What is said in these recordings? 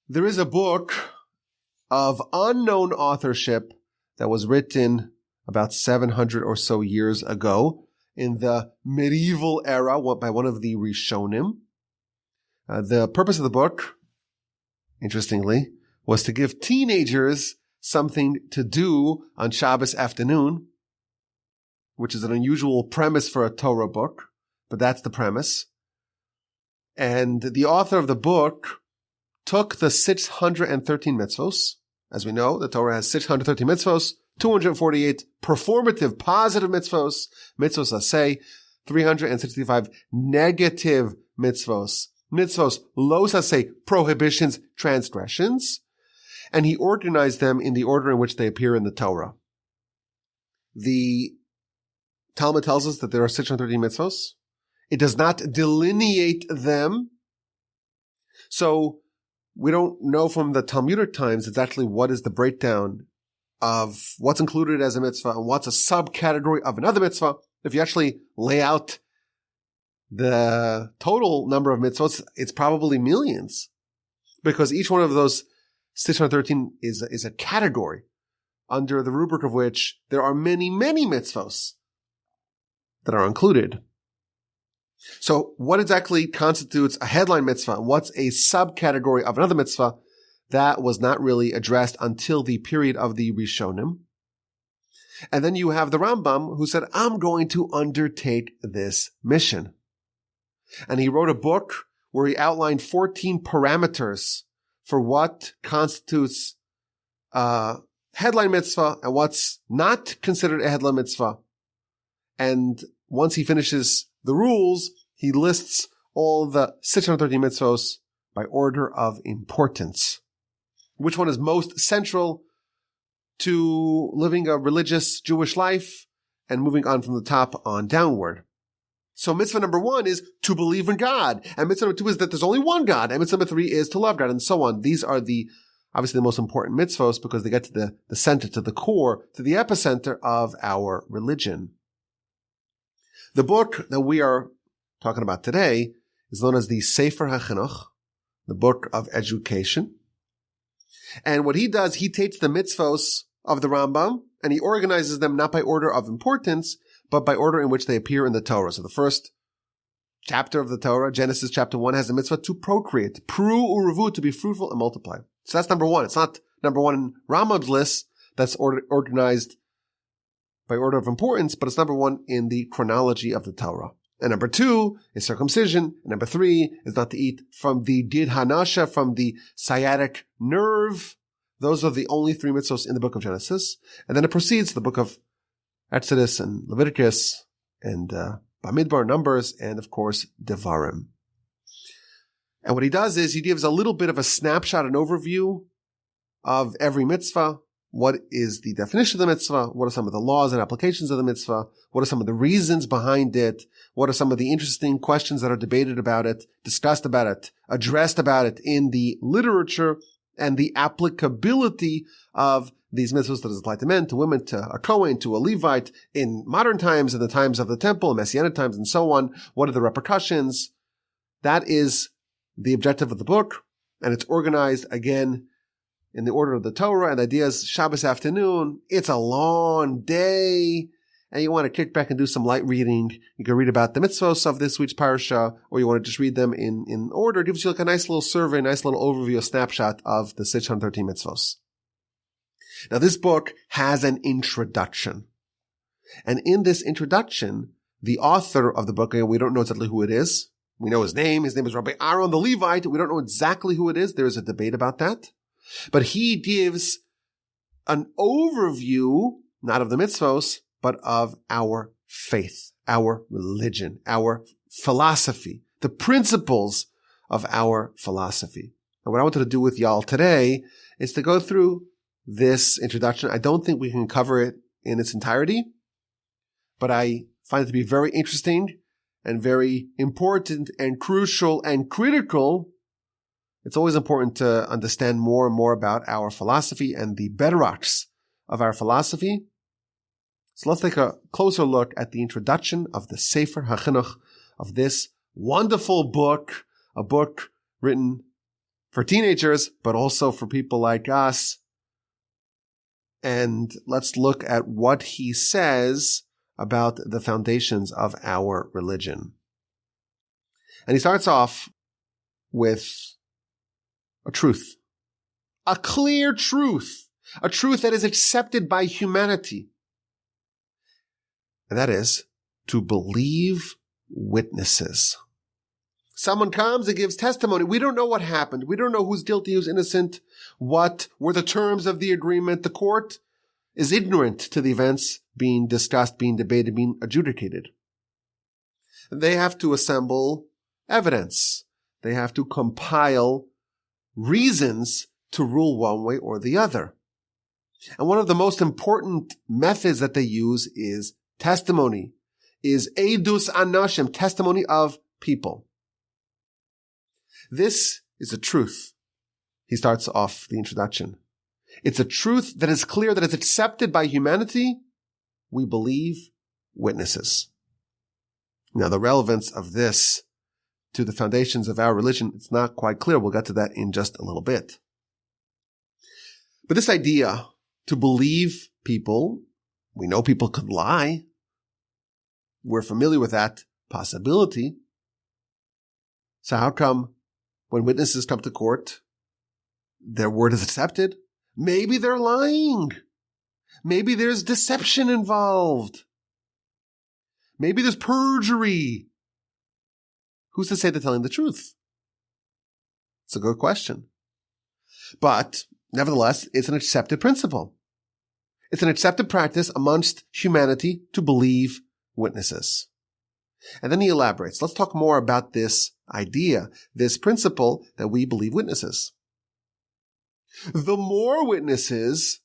There is a book of unknown authorship that was written about 700 or so years ago in the medieval era by one of the Rishonim. The purpose of the book, interestingly, was to give teenagers something to do on Shabbos afternoon, which is an unusual premise for a Torah book, but that's the premise. And the author of the book took the 613 mitzvos. As we know, the Torah has 613 mitzvos, 248 performative, positive mitzvos, mitzvos aseh, 365 negative mitzvos, mitzvos los aseh, prohibitions, transgressions, and he organized them in the order in which they appear in the Torah. The Talmud tells us that there are 613 mitzvos. It does not delineate them. So we don't know from the Talmudic times exactly what is the breakdown of what's included as a mitzvah and what's a subcategory of another mitzvah. If you actually lay out the total number of mitzvahs, it's probably millions, because each one of those 613 is a category under the rubric of which there are many, many mitzvahs that are included. So what exactly constitutes a headline mitzvah? What's a subcategory of another mitzvah? That was not really addressed until the period of the Rishonim. And then you have the Rambam, who said, I'm going to undertake this mission. And he wrote a book where he outlined 14 parameters for what constitutes a headline mitzvah and what's not considered a headline mitzvah. And once he finishes the rules, he lists all the 613 mitzvos by order of importance. Which one is most central to living a religious Jewish life and moving on from the top on downward. So mitzvah number 1 is to believe in God. And mitzvah number 2 is that there's only one God. And mitzvah number 3 is to love God, and so on. These are obviously the most important mitzvos because they get to the center, to the core, to the epicenter of our religion. The book that we are talking about today is known as the Sefer HaChinuch, the book of education. And what he does, he takes the mitzvos of the Rambam and he organizes them not by order of importance, but by order in which they appear in the Torah. So the first chapter of the Torah, Genesis chapter 1, has the mitzvah to procreate, pru urevu, to be fruitful and multiply. So that's number 1. It's not number 1 in Rambam's list that's organized by order of importance, but it's number 1 in the chronology of the Torah. And number 2 is circumcision. And number 3 is not to eat from the did hanasha, from the sciatic nerve. Those are the only 3 mitzvos in the book of Genesis. And then it proceeds to the book of Exodus and Leviticus and Bamidbar, Numbers, and of course, Devarim. And what he does is he gives a little bit of a snapshot, an overview of every mitzvah. What is the definition of the mitzvah? What are some of the laws and applications of the mitzvah? What are some of the reasons behind it? What are some of the interesting questions that are debated about it, discussed about it, addressed about it in the literature, and the applicability of these mitzvahs that is applied to men, to women, to a Kohen, to a Levite, in modern times, in the times of the temple, Messianic times, and so on. What are the repercussions? That is the objective of the book, and it's organized, again, in the order of the Torah. And the idea is Shabbos afternoon, it's a long day, and you want to kick back and do some light reading. You can read about the mitzvos of this week's parasha, or you want to just read them in order. It gives you like a nice little survey, nice little overview, a snapshot of the 613 mitzvos. Now, this book has an introduction. And in this introduction, the author of the book, we don't know exactly who it is. We know his name. His name is Rabbi Aaron the Levite. We don't know exactly who it is. There is a debate about that. But he gives an overview, not of the mitzvos, but of our faith, our religion, our philosophy, the principles of our philosophy. And what I wanted to do with y'all today is to go through this introduction. I don't think we can cover it in its entirety, but I find it to be very interesting and very important and crucial and critical. It's always important to understand more and more about our philosophy and the bedrocks of our philosophy. So let's take a closer look at the introduction of the Sefer HaChinuch, of this wonderful book, a book written for teenagers, but also for people like us. And let's look at what he says about the foundations of our religion. And he starts off with a truth, a clear truth, a truth that is accepted by humanity. And that is to believe witnesses. Someone comes and gives testimony. We don't know what happened. We don't know who's guilty, who's innocent. What were the terms of the agreement? The court is ignorant to the events being discussed, being debated, being adjudicated. They have to assemble evidence. They have to compile reasons to rule one way or the other. And one of the most important methods that they use is testimony, is edus anashim, testimony of people. This is a truth. He starts off the introduction. It's a truth that is clear, that is accepted by humanity. We believe witnesses. Now, the relevance of this to the foundations of our religion, it's not quite clear. We'll get to that in just a little bit. But this idea to believe people, we know people could lie. We're familiar with that possibility. So how come when witnesses come to court, their word is accepted? Maybe they're lying. Maybe there's deception involved. Maybe there's perjury. Who's to say they're telling the truth? It's a good question. But nevertheless, it's an accepted principle. It's an accepted practice amongst humanity to believe witnesses. And then he elaborates. Let's talk more about this idea, this principle that we believe witnesses. The more witnesses,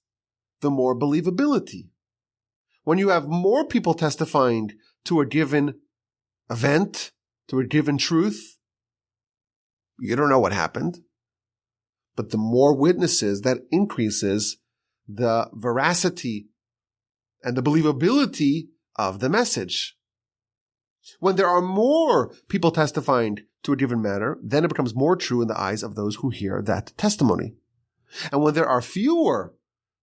the more believability. When you have more people testifying to a given event, to a given truth, you don't know what happened. But the more witnesses, that increases the veracity and the believability of the message. When there are more people testifying to a given matter, then it becomes more true in the eyes of those who hear that testimony. And when there are fewer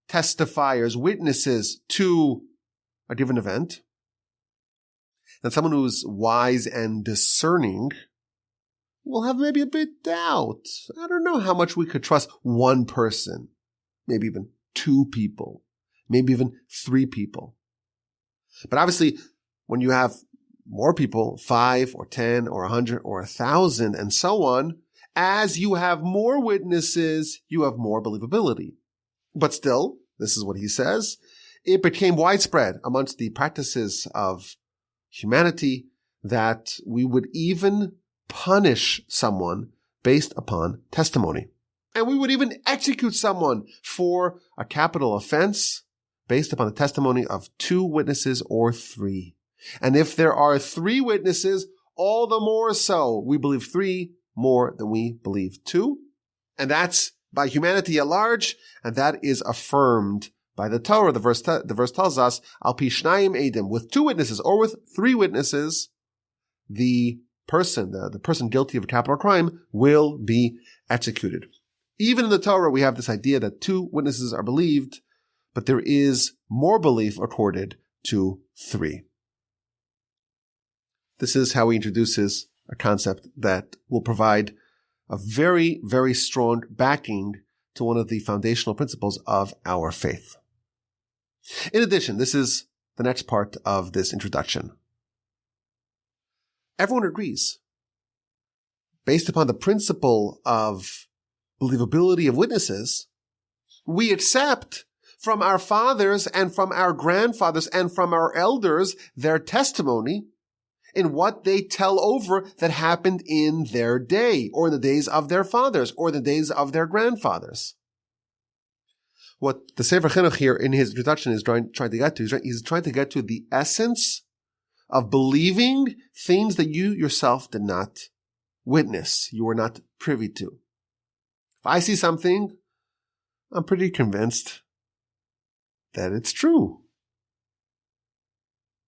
testifiers, witnesses to a given event, then someone who's wise and discerning will have maybe a bit doubt. I don't know how much we could trust one person, maybe even two people, maybe even three people. But obviously, when you have more people, 5 or 10 or 100 or 1,000 and so on, as you have more witnesses, you have more believability. But still, this is what he says, it became widespread amongst the practices of humanity that we would even punish someone based upon testimony. And we would even execute someone for a capital offense based upon the testimony of 2 witnesses or 3. And if there are 3 witnesses, all the more so. We believe 3 more than we believe 2. And that's by humanity at large, and that is affirmed by the Torah. The verse tells us, Al pi shnayim edim, with 2 witnesses or with 3 witnesses, the person guilty of a capital crime will be executed. Even in the Torah, we have this idea that 2 witnesses are believed, but there is more belief accorded to 3. This is how he introduces a concept that will provide a very, very strong backing to one of the foundational principles of our faith. In addition, this is the next part of this introduction. Everyone agrees, based upon the principle of believability of witnesses, we accept from our fathers and from our grandfathers and from our elders their testimony in what they tell over that happened in their day, or in the days of their fathers, or the days of their grandfathers. What the Sefer HaChinuch here in his introduction is trying to get to, he's trying to get to the essence of believing things that you yourself did not witness, you were not privy to. If I see something, I'm pretty convinced that it's true.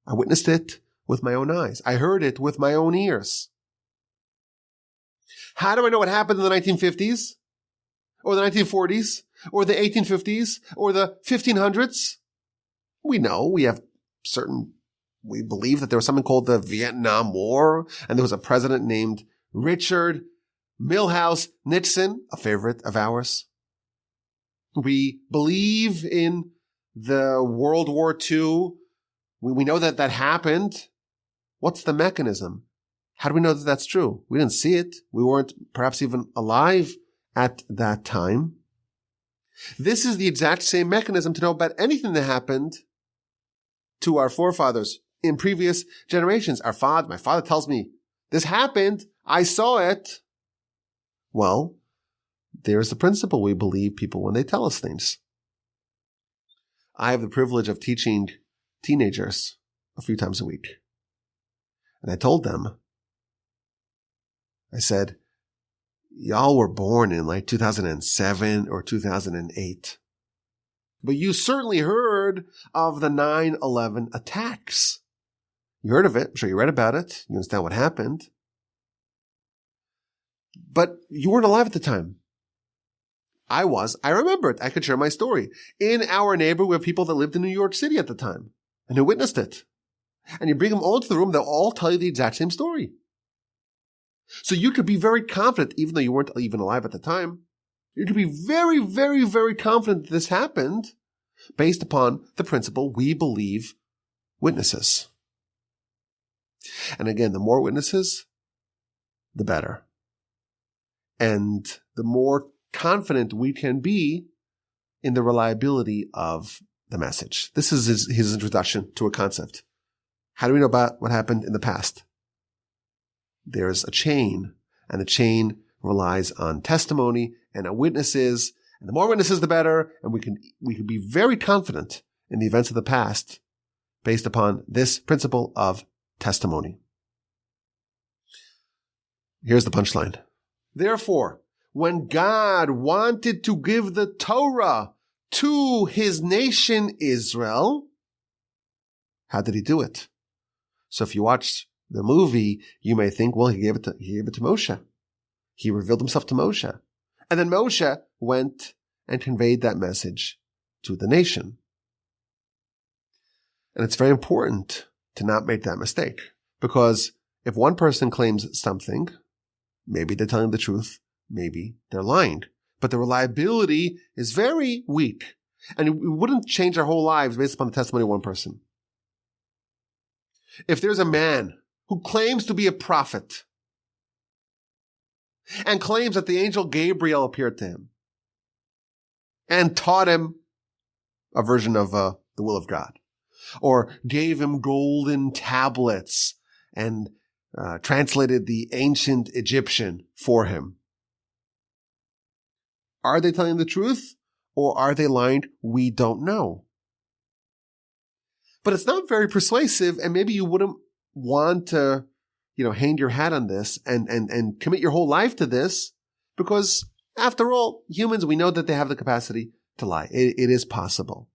I witnessed it with my own eyes. I heard it with my own ears. How do I know what happened in the 1950s? or the 1940s, or the 1850s, or the 1500s. We know we believe that there was something called the Vietnam War, and there was a president named Richard Milhous Nixon, a favorite of ours. We believe in the World War II. We know that happened. What's the mechanism? How do we know that that's true? We didn't see it. We weren't perhaps even alive at that time. This is the exact same mechanism to know about anything that happened to our forefathers in previous generations. My father tells me, this happened. I saw it. Well, there's the principle. We believe people when they tell us things. I have the privilege of teaching teenagers a few times a week. And I told them, I said, y'all were born in like 2007 or 2008. But you certainly heard of the 9/11 attacks. You heard of it. I'm sure you read about it. You understand what happened. But you weren't alive at the time. I was. I remember it. I could share my story. In our neighborhood, we have people that lived in New York City at the time and who witnessed it. And you bring them all into the room, they'll all tell you the exact same story. So you could be very confident, even though you weren't even alive at the time, you could be very, very, very confident that this happened based upon the principle we believe witnesses. And again, the more witnesses, the better. And the more confident we can be in the reliability of the message. This is his introduction to a concept. How do we know about what happened in the past? There's a chain, and the chain relies on testimony and on witnesses. And the more witnesses, the better. And we can be very confident in the events of the past based upon this principle of testimony. Here's the punchline. Therefore, when God wanted to give the Torah to his nation Israel, how did he do it? So if you watch the movie, you may think, well, he gave it to Moshe. He revealed himself to Moshe. And then Moshe went and conveyed that message to the nation. And it's very important to not make that mistake, because if one person claims something, maybe they're telling the truth, maybe they're lying. But the reliability is very weak. And we wouldn't change our whole lives based upon the testimony of one person. If there's a man who claims to be a prophet and claims that the angel Gabriel appeared to him and taught him a version of the will of God, or gave him golden tablets and translated the ancient Egyptian for him, are they telling the truth or are they lying? We don't know. But it's not very persuasive, and maybe you wouldn't want to, hang your hat on this and commit your whole life to this, because after all, humans, we know that they have the capacity to lie. It is possible.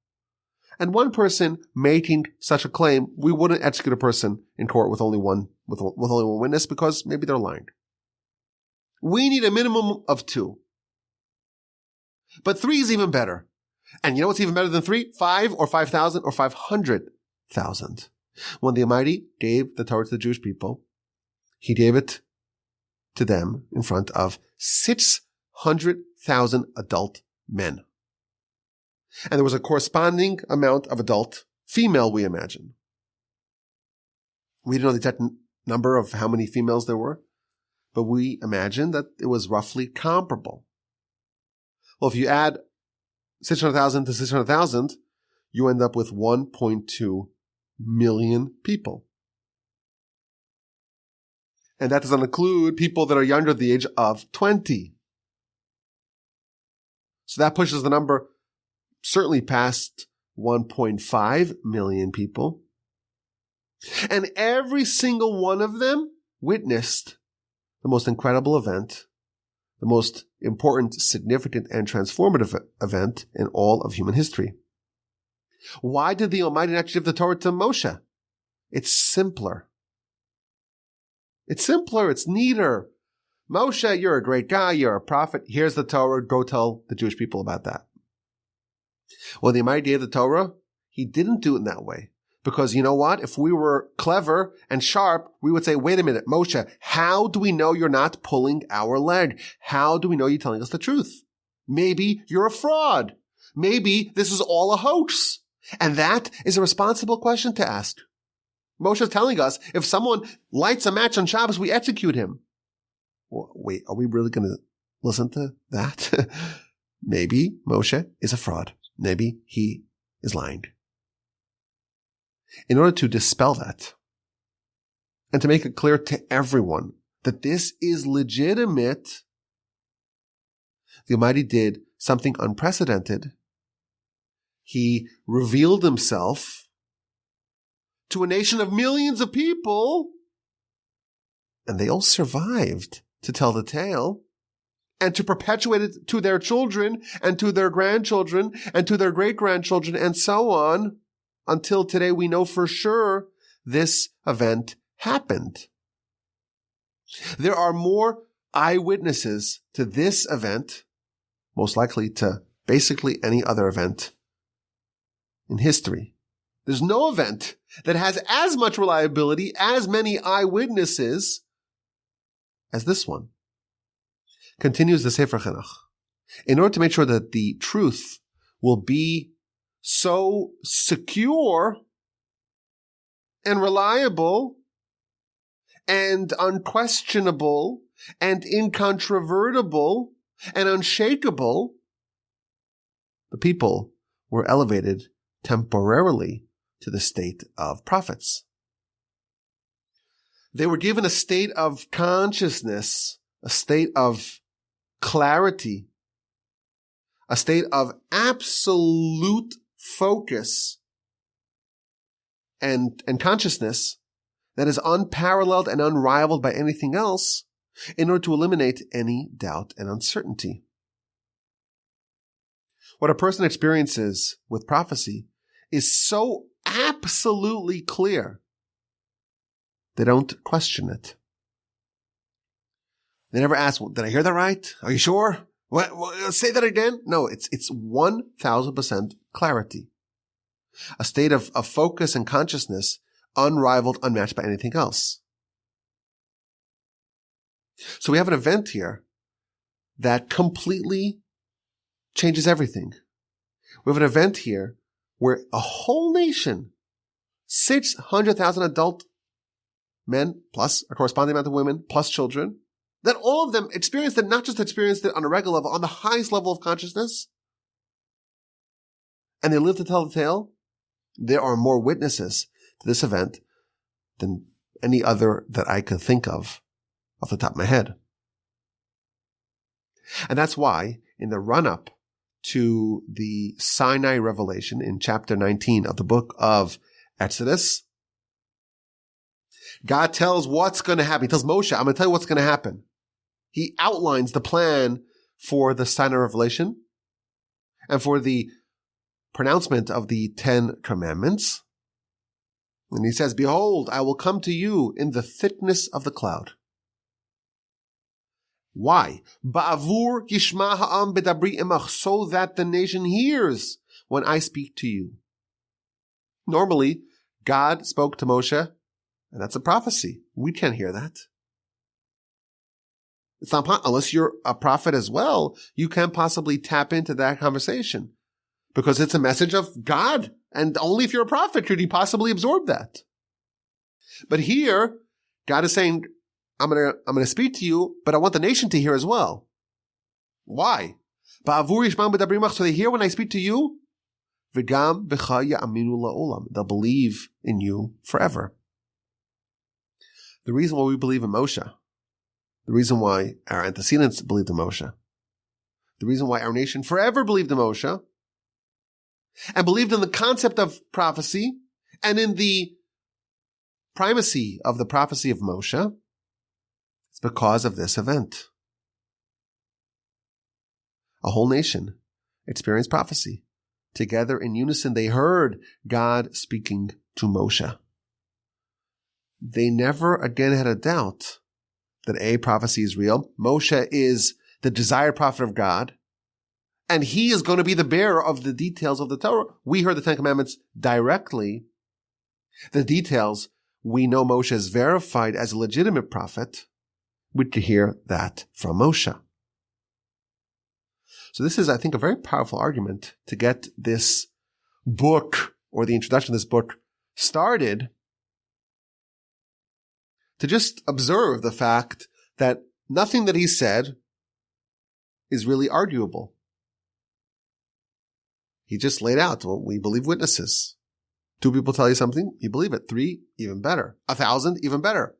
And one person making such a claim, we wouldn't execute a person in court with only one witness, because maybe they're lying. We need a minimum of 2. But 3 is even better. And you know what's even better than 3? 5 or 5,000 or 500,000. When the Almighty gave the Torah to the Jewish people, he gave it to them in front of 600,000 adult men. And there was a corresponding amount of adult female, we imagine. We don't know the exact number of how many females there were, but we imagine that it was roughly comparable. Well, if you add 600,000 to 600,000, you end up with 1.2 million people. And that doesn't include people that are younger than the age of 20. So that pushes the number certainly past 1.5 million people. And every single one of them witnessed the most incredible event, the most important, significant, and transformative event in all of human history. Why did the Almighty not give the Torah to Moshe? It's simpler. It's simpler. It's neater. Moshe, you're a great guy, you're a prophet, here's the Torah, go tell the Jewish people about that. Well, the Almighty gave the Torah, he didn't do it in that way. Because you know what? If we were clever and sharp, we would say, wait a minute, Moshe, how do we know you're not pulling our leg? How do we know you're telling us the truth? Maybe you're a fraud. Maybe this is all a hoax. And that is a responsible question to ask. Moshe is telling us, if someone lights a match on Shabbos, we execute him. Well, wait, are we really going to listen to that? Maybe Moshe is a fraud. Maybe he is lying. In order to dispel that and to make it clear to everyone that this is legitimate, the Almighty did something unprecedented. He revealed himself to a nation of millions of people, and they all survived to tell the tale and to perpetuate it to their children and to their grandchildren and to their great-grandchildren and so on. Until today, we know for sure this event happened. There are more eyewitnesses to this event, most likely to basically any other event in history. There's no event that has as much reliability, as many eyewitnesses as this one. Continues the Sefer HaChinuch. In order to make sure that the truth will be so secure and reliable and unquestionable and incontrovertible and unshakable, the people were elevated temporarily to the state of prophets. They were given a state of consciousness, a state of clarity, a state of absolute focus and consciousness that is unparalleled and unrivaled by anything else in order to eliminate any doubt and uncertainty. What a person experiences with prophecy is so absolutely clear, they don't question it. They never ask, well, did I hear that right? Are you sure? What, say that again? No, it's 1,000% clarity. A state of focus and consciousness unrivaled, unmatched by anything else. So we have an event here that completely changes everything. We have an event here where a whole nation, 600,000 adult men, plus a corresponding amount of women, plus children, that all of them experienced it, not just experienced it on a regular level, on the highest level of consciousness, and they live to tell the tale. There are more witnesses to this event than any other that I could think of off the top of my head. And that's why, in the run-up to the Sinai Revelation in chapter 19 of the book of Exodus, God tells what's going to happen. He tells Moshe, I'm going to tell you what's going to happen. He outlines the plan for the Sinai Revelation and for the pronouncement of the 10 Commandments. And he says, behold, I will come to you in the thickness of the cloud. Why? Ba'avur yishma ha'am bedabri imach, so that the nation hears when I speak to you. Normally, God spoke to Moshe, and that's a prophecy. We can't hear that. It's not, unless you're a prophet as well, you can't possibly tap into that conversation because it's a message of God. And only if you're a prophet could you possibly absorb that. But here, God is saying, I'm going to speak to you, but I want the nation to hear as well. Why? So they hear when I speak to you, they'll believe in you forever. The reason why we believe in Moshe, the reason why our antecedents believed in Moshe, the reason why our nation forever believed in Moshe, and believed in the concept of prophecy, and in the primacy of the prophecy of Moshe, it's because of this event. A whole nation experienced prophecy. Together in unison, they heard God speaking to Moshe. They never again had a doubt that prophecy is real. Moshe is the desired prophet of God, and he is going to be the bearer of the details of the Torah. We heard the Ten Commandments directly. The details, we know Moshe is verified as a legitimate prophet. We could hear that from Moshe. So this is, I think, a very powerful argument to get this book, or the introduction of this book, started, to just observe the fact that nothing that he said is really arguable. He just laid out, well, we believe witnesses. 2 people tell you something, you believe it. 3, even better. 1,000, even better.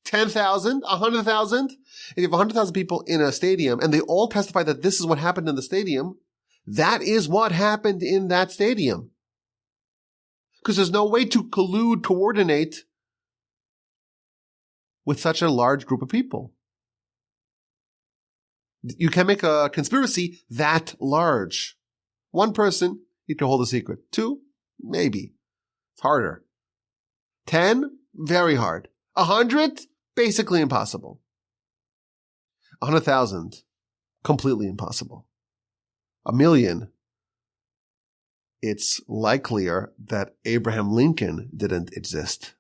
10,000, 100,000. If you have 100,000 people in a stadium and they all testify that this is what happened in the stadium, that is what happened in that stadium. Because there's no way to coordinate with such a large group of people. You can make a conspiracy that large. 1 person, you can hold a secret. 2, maybe. It's harder. 10, very hard. 100, basically impossible. 100,000, completely impossible. 1,000,000, it's likelier that Abraham Lincoln didn't exist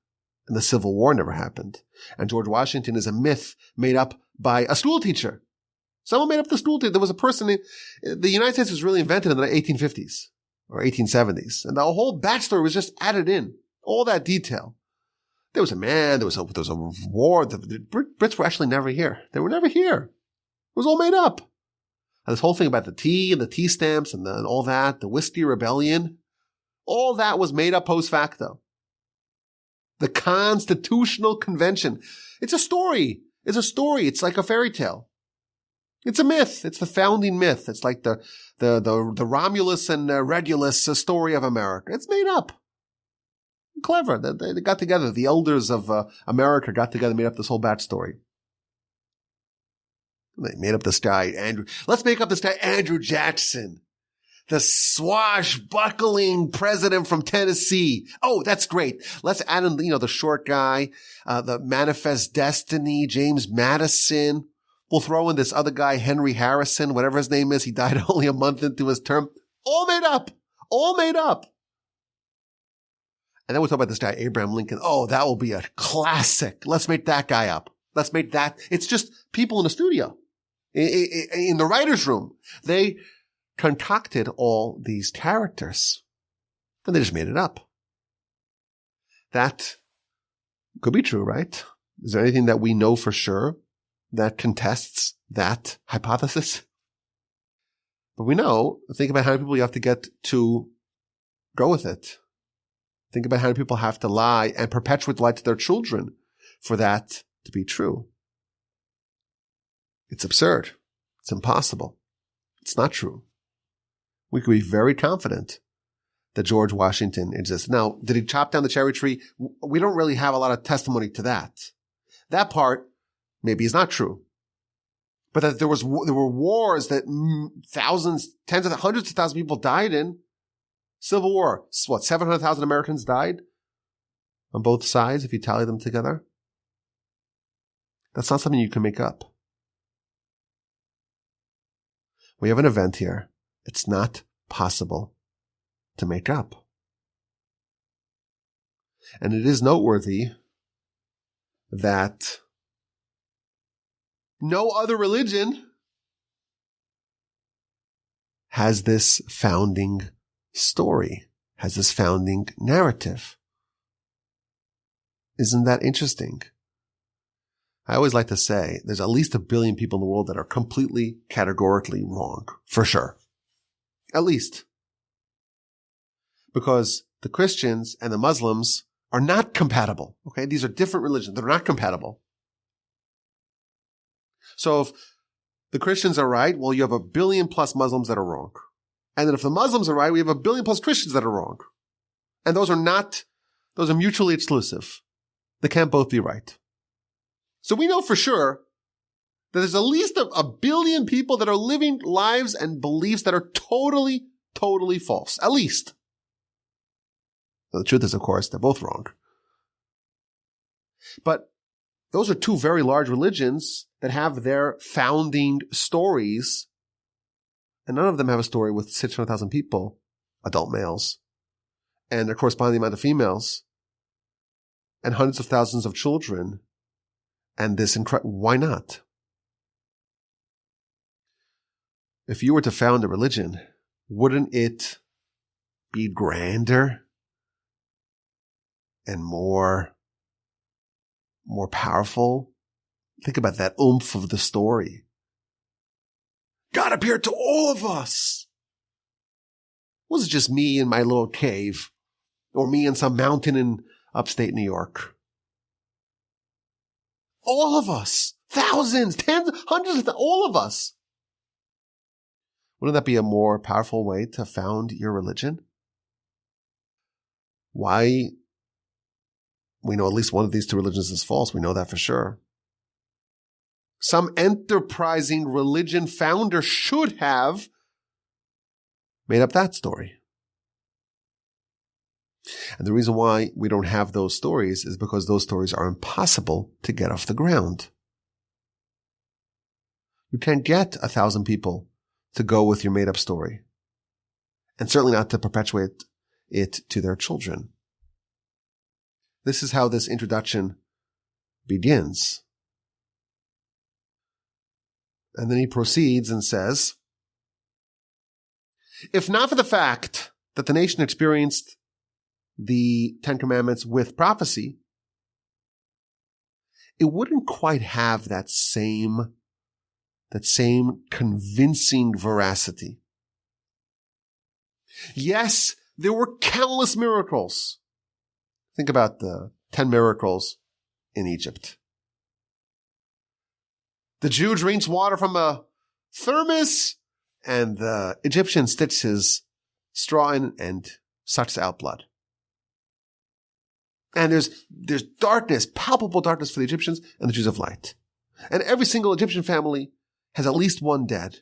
and the Civil War never happened. And George Washington is a myth made up by a school teacher. Someone made up the school teacher. There was a person the United States was really invented in the 1850s or 1870s. And the whole backstory was just added in. All that detail. There was a man, there was a war. The Brits were actually never here. They were never here. It was all made up. And this whole thing about the tea and the tea stamps and all that, the Whiskey Rebellion, all that was made up post facto. The Constitutional Convention. It's a story. It's a story. It's like a fairy tale. It's a myth. It's the founding myth. It's like the Romulus and Regulus story of America. It's made up. Clever. They got together. The elders of America got together and made up this whole backstory. They made up this guy, Andrew. Let's make up this guy, Andrew Jackson. The swashbuckling president from Tennessee. Oh, that's great. Let's add in, the short guy, the Manifest Destiny, James Madison. We'll throw in this other guy, Henry Harrison, whatever his name is. He died only a month into his term. All made up. All made up. And then we'll talk about this guy, Abraham Lincoln. Oh, that will be a classic. Let's make that guy up. Let's make that. It's just people in the studio, in the writer's room. They concocted all these characters. And they just made it up. That could be true, right? Is there anything that we know for sure that contests that hypothesis? But we know, think about how many people you have to get to go with it. Think about how many people have to lie and perpetuate the lie to their children for that to be true. It's absurd. It's impossible. It's not true. We could be very confident that George Washington exists. Now, did he chop down the cherry tree? We don't really have a lot of testimony to that. That part maybe is not true. But that there were wars that thousands, tens of hundreds of thousands of people died in. Civil War, 700,000 Americans died on both sides if you tally them together? That's not something you can make up. We have an event here. It's not possible to make up. And it is noteworthy that no other religion has this founding story, has this founding narrative. Isn't that interesting? I always like to say there's at least 1 billion people in the world that are completely, categorically wrong, for sure. At least. Because the Christians and the Muslims are not compatible. Okay? These are different religions. They're not compatible. So if the Christians are right, well, you have 1 billion plus Muslims that are wrong. And then if the Muslims are right, we have 1 billion plus Christians that are wrong. And those are mutually exclusive. They can't both be right. So we know for sure that there's at least 1 billion people that are living lives and beliefs that are totally, totally false. At least. Now, the truth is, of course, they're both wrong. But Those are two very large religions that have their founding stories, and none of them have a story with 600,000 people, adult males, and a corresponding amount of females, and hundreds of thousands of children, and this why not? If you were to found a religion, wouldn't it be grander and more powerful? Think about that oomph of the story. God appeared to all of us. It wasn't just me in my little cave or me in some mountain in upstate New York. All of us, thousands, tens, hundreds of all of us. Wouldn't that be a more powerful way to found your religion? Why? We know at least one of these two religions is false. We know that for sure. Some enterprising religion founder should have made up that story. And the reason why we don't have those stories is because those stories are impossible to get off the ground. You can't get 1,000 people to go with your made-up story, and certainly not to perpetuate it to their children. This is how this introduction begins. And then he proceeds and says, if not for the fact that the nation experienced the Ten Commandments with prophecy, it wouldn't quite have that same convincing veracity. Yes, there were countless miracles. Think about the 10 miracles in Egypt. The Jew drinks water from a thermos, and the Egyptian sticks his straw in and sucks out blood. And there's darkness, palpable darkness for the Egyptians, and the Jews have light. And every single Egyptian family has at least one dead.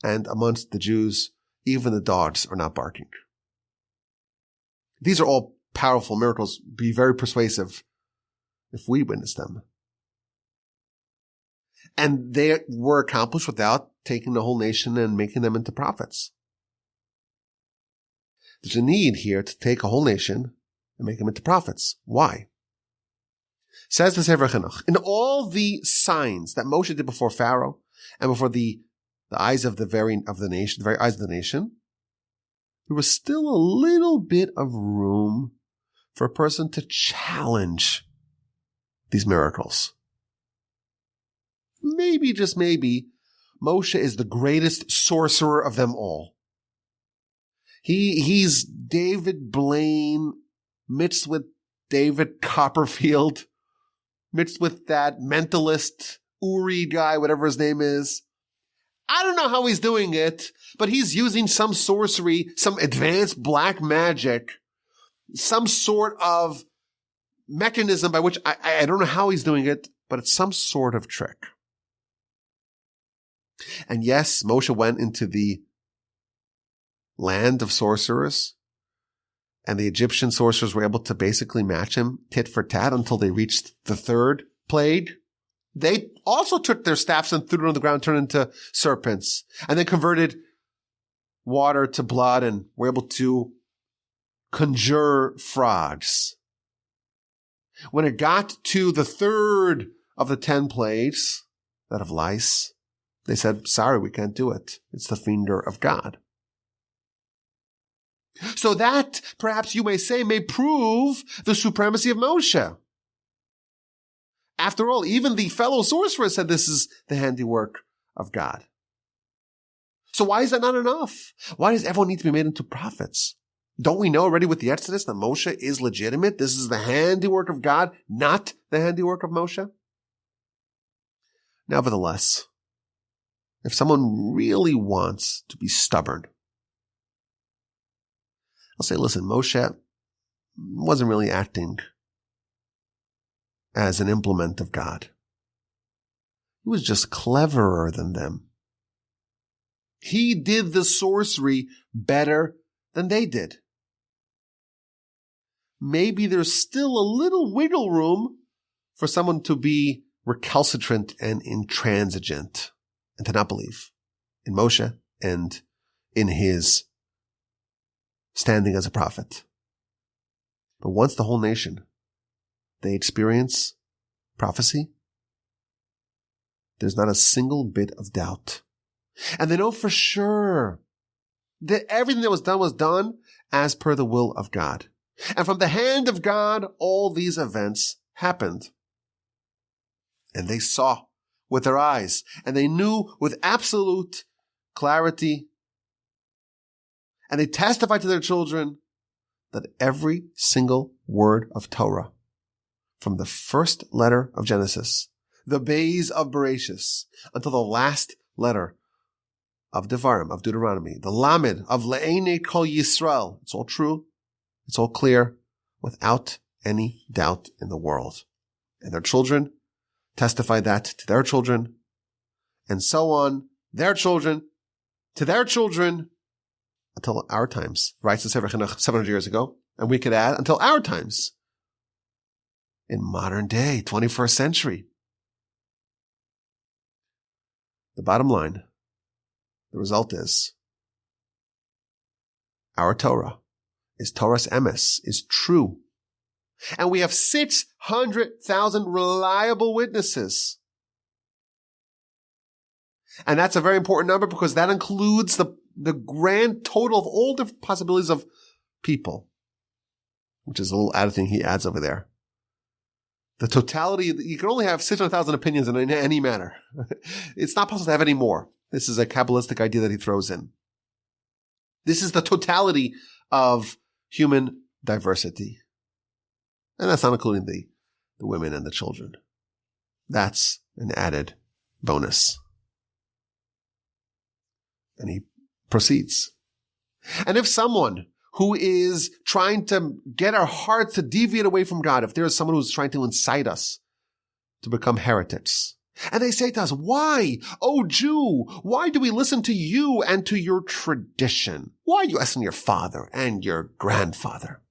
And amongst the Jews, even the dogs are not barking. These are all powerful miracles, be very persuasive if we witness them. And they were accomplished without taking the whole nation and making them into prophets. There's a need here to take a whole nation and make them into prophets. Why? Says the Sefer HaChinuch, in all the signs that Moshe did before Pharaoh and before the eyes of the very eyes of the nation, there was still a little bit of room for a person to challenge these miracles. Maybe, just maybe, Moshe is the greatest sorcerer of them all. He's David Blaine mixed with David Copperfield, mixed with that mentalist Uri guy, whatever his name is. I don't know how he's doing it, but he's using some sorcery, some advanced black magic, some sort of mechanism by which I don't know how he's doing it, but it's some sort of trick. And yes, Moshe went into the land of sorcerers, and the Egyptian sorcerers were able to basically match him tit for tat until they reached the third plague. They also took their staffs and threw it on the ground, turned into serpents, and then converted water to blood and were able to conjure frogs. When it got to the third of the 10 plagues, that of lice, they said, sorry, we can't do it. It's the finger of God. So that, perhaps you may say, may prove the supremacy of Moshe. After all, even the fellow sorcerer said this is the handiwork of God. So why is that not enough? Why does everyone need to be made into prophets? Don't we know already with the Exodus that Moshe is legitimate? This is the handiwork of God, not the handiwork of Moshe? Nevertheless, if someone really wants to be stubborn, I'll say, listen, Moshe wasn't really acting as an implement of God. He was just cleverer than them. He did the sorcery better than they did. Maybe there's still a little wiggle room for someone to be recalcitrant and intransigent and to not believe in Moshe and in his standing as a prophet. But once the whole nation, they experience prophecy, there's not a single bit of doubt. And they know for sure that everything that was done as per the will of God. And from the hand of God, all these events happened. And they saw with their eyes, and they knew with absolute clarity, and they testified to their children that every single word of Torah, from the first letter of Genesis, the Beis of Bereshis, until the last letter of Devarim, of Deuteronomy, the Lamed of Le'enei Kol Yisrael, it's all true, it's all clear, without any doubt in the world. And their children testify that to their children, and so on, their children, to their children, until our times, writes the Sefer HaChinuch 700 years ago, and we could add, until our times, in modern day, 21st century. The bottom line, the result is, our Torah is Torah's emes, is true. And we have 600,000 reliable witnesses. And that's a very important number because that includes the grand total of all different possibilities of people, which is a little added thing he adds over there. The totality, you can only have 600,000 opinions in any matter. It's not possible to have any more. This is a Kabbalistic idea that he throws in. This is the totality of human diversity. And that's not including the women and the children. That's an added bonus. And he proceeds. And if someone who is trying to get our hearts to deviate away from God, if there is someone who's trying to incite us to become heretics, and they say to us, why, O Jew, why do we listen to you and to your tradition? Why are you asking your father and your grandfather?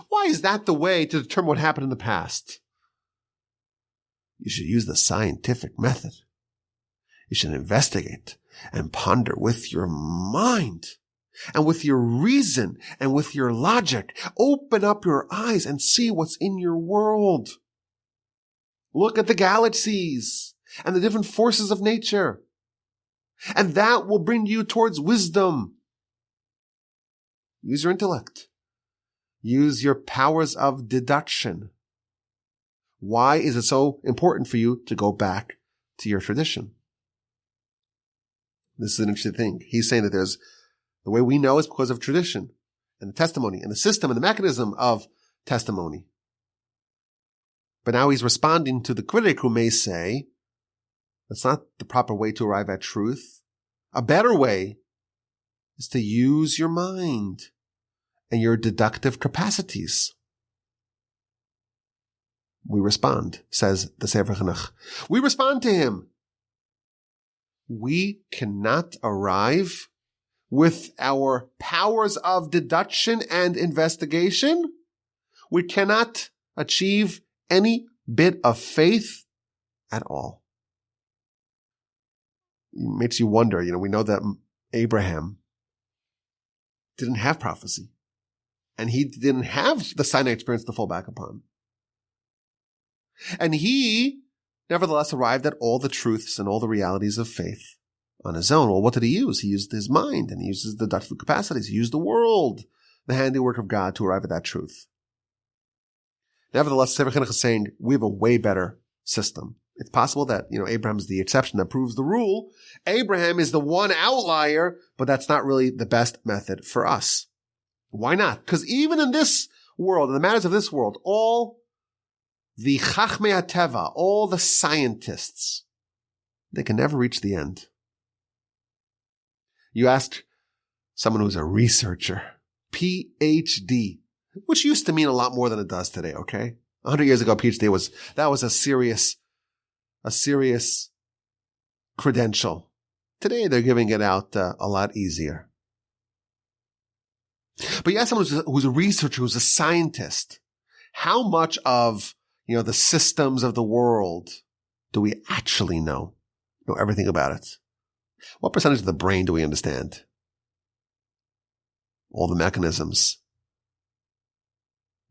Why is that the way to determine what happened in the past? You should use the scientific method. You should investigate and ponder with your mind and with your reason and with your logic. Open up your eyes and see what's in your world. Look at the galaxies and the different forces of nature. And that will bring you towards wisdom. Use your intellect. Use your powers of deduction. Why is it so important for you to go back to your tradition? This is an interesting thing. He's saying that the way we know is because of tradition and the testimony and the system and the mechanism of testimony. But now he's responding to the critic who may say, that's not the proper way to arrive at truth. A better way is to use your mind and your deductive capacities. We respond, says the Sefer HaChinuch. We respond to him. We cannot arrive with our powers of deduction and investigation. We cannot achieve any bit of faith at all. It makes you wonder, we know that Abraham didn't have prophecy. And he didn't have the Sinai experience to fall back upon. And he, nevertheless, arrived at all the truths and all the realities of faith on his own. Well, what did he use? He used his mind and he used his deductive capacities. He used the world, the handiwork of God, to arrive at that truth. Nevertheless, Sefer HaChinuch is saying we have a way better system. It's possible that, Abraham's the exception that proves the rule. Abraham is the one outlier, but that's not really the best method for us. Why not? Because even in this world, in the matters of this world, all the Chachmei HaTeva, all the scientists, they can never reach the end. You ask someone who's a researcher, PhD, which used to mean a lot more than it does today, okay? 100 years ago, PhD was a serious credential. Today, they're giving it out a lot easier. But you ask someone who's a researcher, who's a scientist, how much of, the systems of the world, do we actually know everything about it? What percentage of the brain do we understand? All the mechanisms,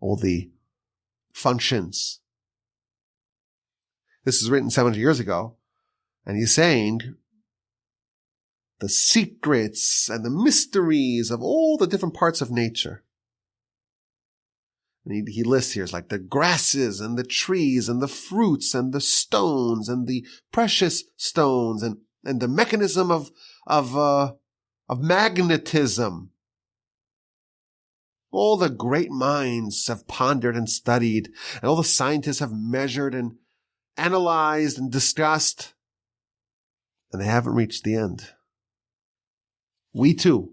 all the functions. This is written 700 years ago, and he's saying the secrets and the mysteries of all the different parts of nature. And he lists here, it's like the grasses and the trees and the fruits and the stones and the precious stones and the mechanism of magnetism. All the great minds have pondered and studied, and all the scientists have measured and analyzed and discussed, and they haven't reached the end. We too,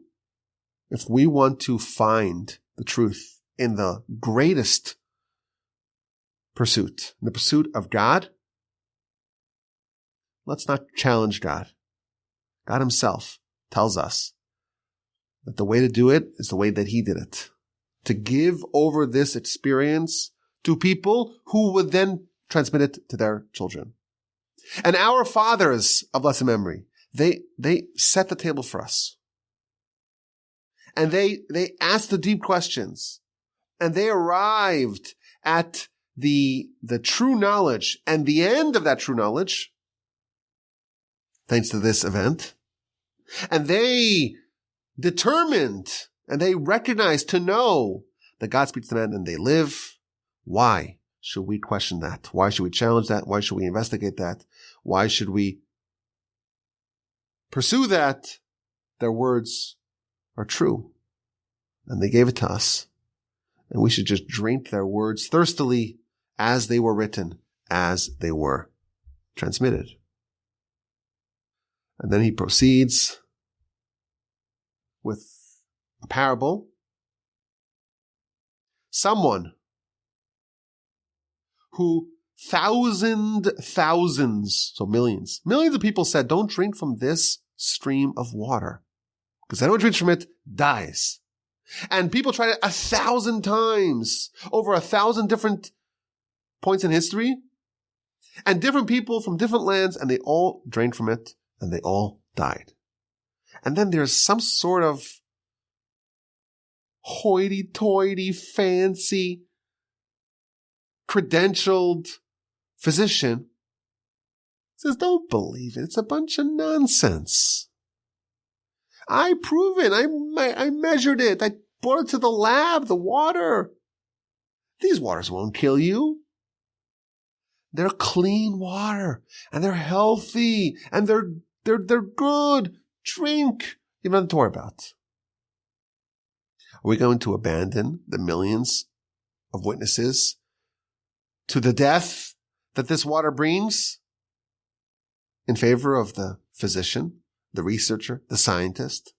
if we want to find the truth in the greatest pursuit, in the pursuit of God, let's not challenge God. God himself tells us that the way to do it is the way that he did it. To give over this experience to people who would then transmit it to their children. And our fathers of blessed memory, they set the table for us. And they asked the deep questions. And they arrived at the true knowledge and the end of that true knowledge, thanks to this event. And they determined and they recognized to know that God speaks to men and they live. Why should we question that? Why should we challenge that? Why should we investigate that? Why should we pursue that? Their words are true. And they gave it to us. And we should just drink their words thirstily as they were written, as they were transmitted. And then he proceeds with a parable. Someone who thousands, so millions of people said, don't drink from this stream of water, because anyone who drinks from it dies. And people tried it 1,000 times, over 1,000 different points in history, and different people from different lands, and they all drank from it, and they all died. And then there's some sort of hoity-toity, fancy, credentialed physician says, don't believe it. It's a bunch of nonsense. I prove it. I measured it. I brought it to the lab, the water. These waters won't kill you. They're clean water, and they're healthy, and they're good. Drink. You have nothing to worry about. Are we going to abandon the millions of witnesses to the death that this water brings in favor of the physician, the researcher, the scientist?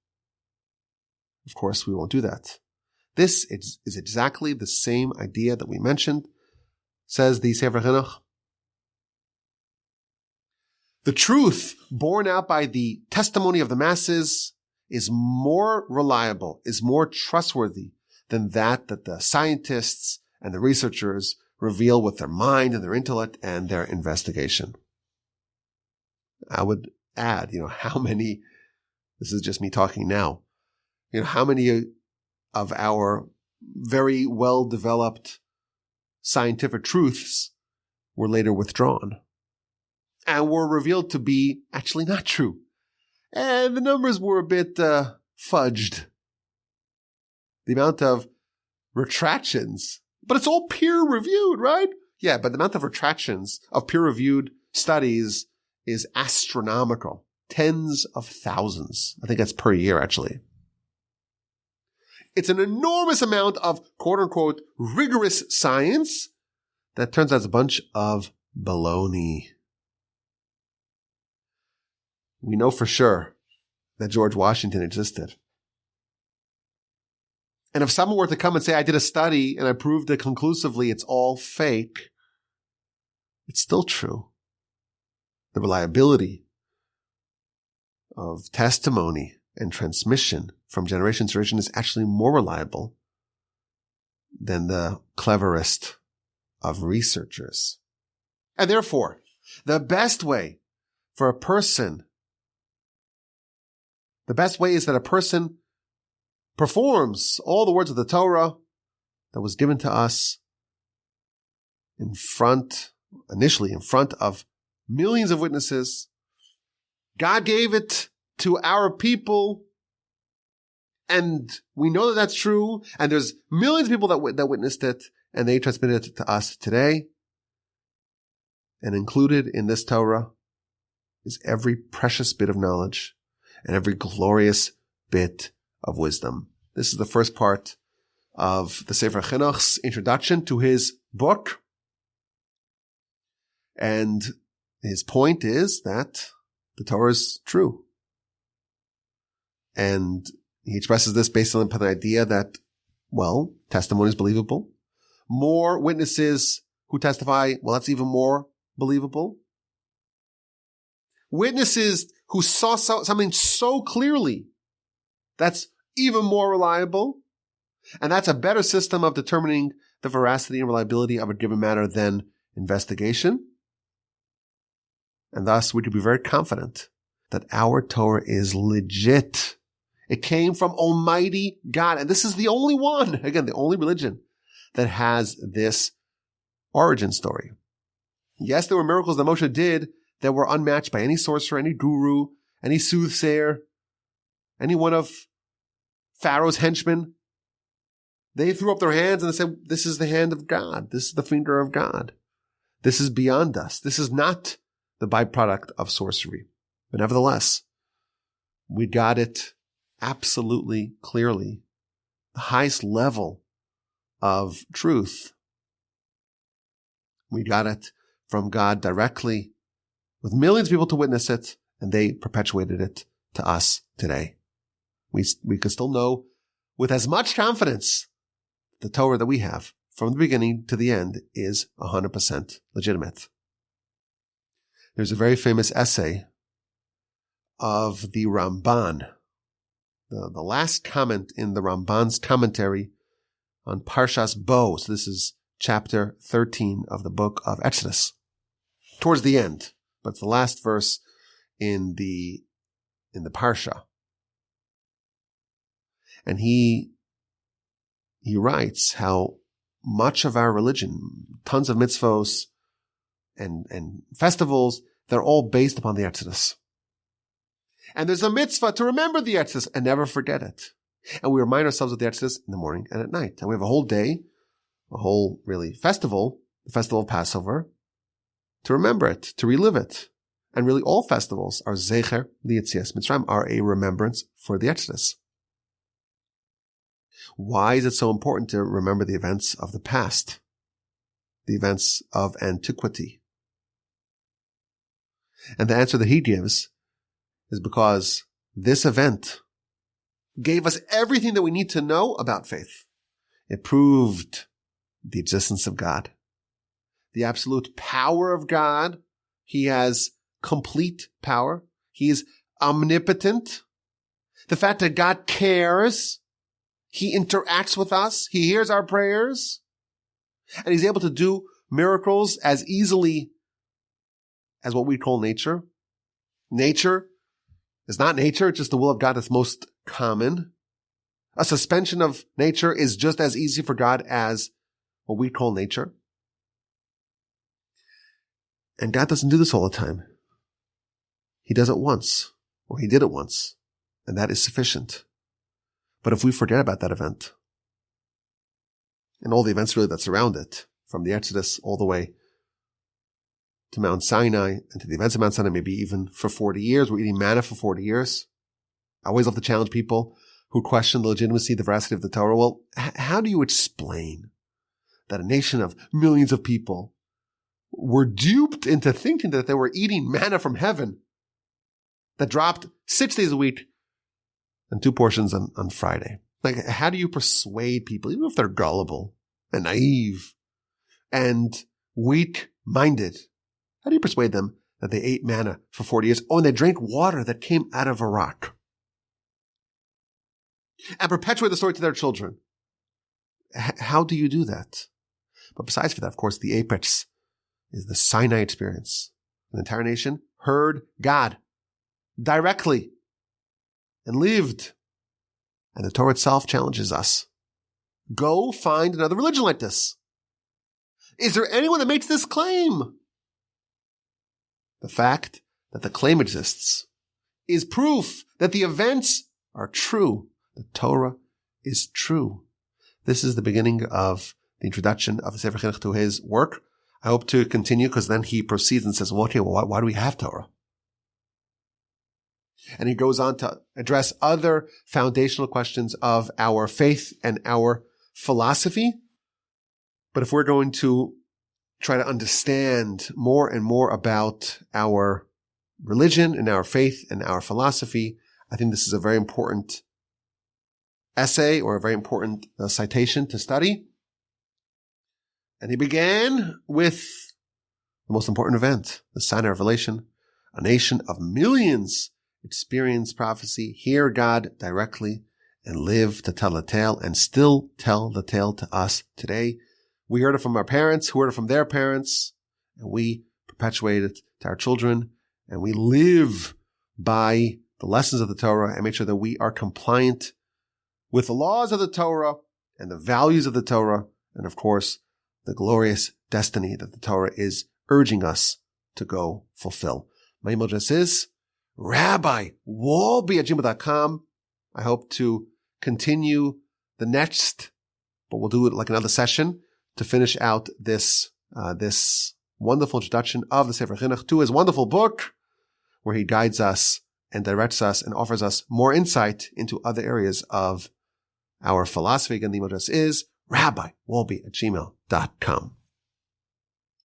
Of course, we won't do that. This is exactly the same idea that we mentioned, says the Sefer HaChinuch. The truth borne out by the testimony of the masses is more reliable, is more trustworthy than that the scientists and the researchers reveal with their mind and their intellect and their investigation. I would add, how many, this is just me talking now, how many of our very well-developed scientific truths were later withdrawn and were revealed to be actually not true. And the numbers were a bit fudged. The amount of retractions, but it's all peer-reviewed, right? Yeah, but the amount of retractions of peer-reviewed studies is astronomical. Tens of thousands. I think that's per year, actually. It's an enormous amount of quote-unquote rigorous science that turns out is a bunch of baloney. We know for sure that George Washington existed. And if someone were to come and say, I did a study and I proved it conclusively, it's all fake, it's still true. The reliability of testimony and transmission from generation to generation is actually more reliable than the cleverest of researchers. And therefore, the best way is that a person performs all the words of the Torah that was given to us initially in front of millions of witnesses. God gave it to our people, and we know that that's true, and there's millions of people that witnessed it, and they transmitted it to us today. And included in this Torah is every precious bit of knowledge and every glorious bit of wisdom. This is the first part of the Sefer HaChinuch's introduction to his book. And his point is that the Torah is true. And he expresses this based on the idea that, well, testimony is believable. More witnesses who testify, well, that's even more believable. Witnesses who saw something so clearly, that's even more reliable. And that's a better system of determining the veracity and reliability of a given matter than investigation. And thus, we could be very confident that our Torah is legit. It came from Almighty God. And this is the only one, again, the only religion that has this origin story. Yes, there were miracles that Moshe did that were unmatched by any sorcerer, any guru, any soothsayer, any one of Pharaoh's henchmen. They threw up their hands and they said, this is the hand of God. This is the finger of God. This is beyond us. This is not the byproduct of sorcery. But nevertheless, we got it absolutely clearly. The highest level of truth. We got it from God directly with millions of people to witness it, and they perpetuated it to us today. We can still know with as much confidence the Torah that we have from the beginning to the end is 100% legitimate. There's a very famous essay of the Ramban, the last comment in the Ramban's commentary on Parshas Bo. So this is chapter 13 of the book of Exodus. Towards the end, but it's the last verse in the Parsha. And he writes how much of our religion, tons of mitzvos and festivals, they're all based upon the Exodus. And there's a mitzvah to remember the Exodus and never forget it. And we remind ourselves of the Exodus in the morning and at night. And we have a whole day, a whole really festival, the festival of Passover, to remember it, to relive it. And really all festivals are zecher liyetzias Mitzrayim, are a remembrance for the Exodus. Why is it so important to remember the events of the past, the events of antiquity? And the answer that he gives is because this event gave us everything that we need to know about faith. It proved the existence of God, the absolute power of God. He has complete power. He is omnipotent. The fact that God cares. He interacts with us. He hears our prayers. And he's able to do miracles as easily as what we call nature. Nature is not nature. It's just the will of God that's most common. A suspension of nature is just as easy for God as what we call nature. And God doesn't do this all the time. He does it once, or he did it once, and that is sufficient. But if we forget about that event, and all the events really that surround it, from the Exodus all the way to Mount Sinai, and to the events of Mount Sinai, maybe even for 40 years, we're eating manna for 40 years. I always love to challenge people who question the legitimacy, the veracity of the Torah. Well, how do you explain that a nation of millions of people were duped into thinking that they were eating manna from heaven that dropped 6 days a week and 2 portions on Friday? Like, how do you persuade people, even if they're gullible and naive and weak-minded, how do you persuade them that they ate manna for 40 years? Oh, and they drank water that came out of a rock, and perpetuate the story to their children? How do you do that? But besides for that, of course, the apex is the Sinai experience. The entire nation heard God directly and lived. And the Torah itself challenges us. Go find another religion like this. Is there anyone that makes this claim? The fact that the claim exists is proof that the events are true. The Torah is true. This is the beginning of the introduction of the Sefer HaChinuch to his work. I hope to continue because then he proceeds and says, well, okay, why do we have Torah? And he goes on to address other foundational questions of our faith and our philosophy. But if we're going to try to understand more and more about our religion and our faith and our philosophy, I think this is a very important essay or a very important citation to study. And he began with the most important event, the Sinai Revelation. A nation of millions experience prophecy, hear God directly, and live to tell the tale, and still tell the tale to us today. We heard it from our parents, who heard it from their parents, and we perpetuate it to our children, and we live by the lessons of the Torah and make sure that we are compliant with the laws of the Torah and the values of the Torah, and of course, the glorious destiny that the Torah is urging us to go fulfill. My email address is rabbiwolbe@gmail.com. I hope to continue the next, but we'll do it like another session to finish out this wonderful introduction of the Sefer HaChinuch to his wonderful book, where he guides us and directs us and offers us more insight into other areas of our philosophy. Again, the email address is rabbiwolbe@gmail.com.